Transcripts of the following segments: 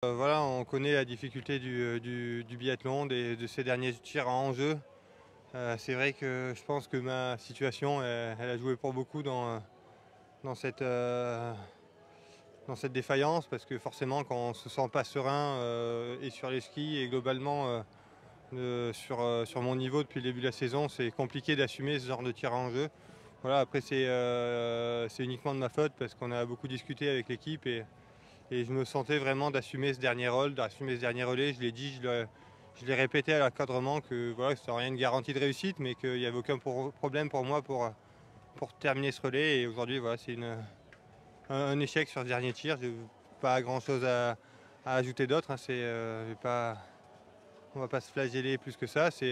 Voilà, on connaît la difficulté du biathlon, de ces derniers tirs en jeu. C'est vrai que je pense que ma situation, elle a joué pour beaucoup dans cette, dans cette défaillance, parce que forcément, quand on ne se sent pas serein et sur les skis et globalement sur mon niveau depuis le début de la saison, c'est compliqué d'assumer ce genre de tir en jeu. Voilà, après, c'est uniquement de ma faute parce qu'on a beaucoup discuté avec l'équipe et je me sentais vraiment d'assumer ce dernier rôle, d'assumer ce dernier relais. Je l'ai dit, je l'ai répété à l'encadrement que voilà, ça n'a rien de garantie de réussite, mais qu'il n'y avait aucun problème pour moi pour terminer ce relais. Et aujourd'hui, voilà, c'est un échec sur ce dernier tir. Je n'ai pas grand-chose à ajouter d'autre. Hein. On ne va pas se flageller plus que ça. C'est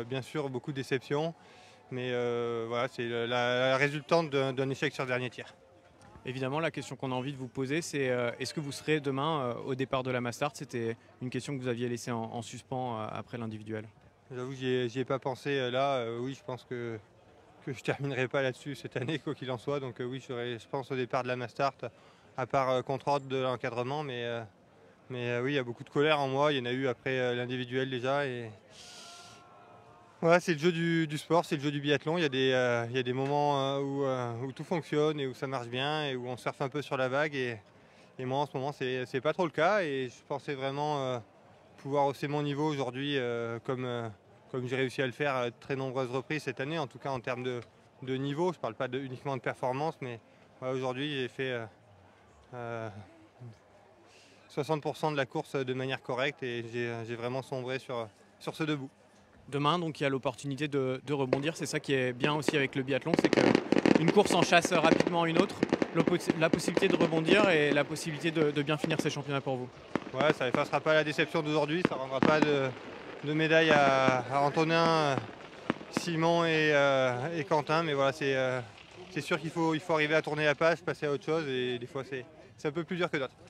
bien sûr beaucoup de déception, mais voilà, c'est la résultante d'un échec sur le dernier tir. Évidemment, la question qu'on a envie de vous poser, c'est est-ce que vous serez demain au départ de la Mastart? C'était une question que vous aviez laissée en suspens après l'individuel. J'avoue que j'y ai pas pensé là. Oui, je pense que je ne terminerai pas là-dessus cette année, quoi qu'il en soit. Donc oui, je pense au départ de la Mastart, à part contre-ordre de l'encadrement. Mais oui, il y a beaucoup de colère en moi. Il y en a eu après l'individuel déjà. Et voilà, c'est le jeu du sport, c'est le jeu du biathlon. Il y a des moments où tout fonctionne et où ça marche bien et où on surfe un peu sur la vague. Et moi, en ce moment, c'est pas trop le cas. Et je pensais vraiment pouvoir hausser mon niveau aujourd'hui, comme j'ai réussi à le faire à de très nombreuses reprises cette année, en tout cas en termes de niveau. Je ne parle pas uniquement de performance, mais voilà, aujourd'hui, j'ai fait 60% de la course de manière correcte et j'ai vraiment sombré sur ce debout. Demain, donc, il y a l'opportunité de rebondir. C'est ça qui est bien aussi avec le biathlon, c'est qu'une course en chasse rapidement une autre, la possibilité de rebondir et la possibilité de bien finir ces championnats pour vous. Ouais, ça n'effacera pas la déception d'aujourd'hui, ça ne rendra pas de médaille à Antonin, Simon et Quentin, mais voilà, c'est sûr qu'il faut arriver à tourner la page, passer à autre chose, et des fois c'est un peu plus dur que d'autres.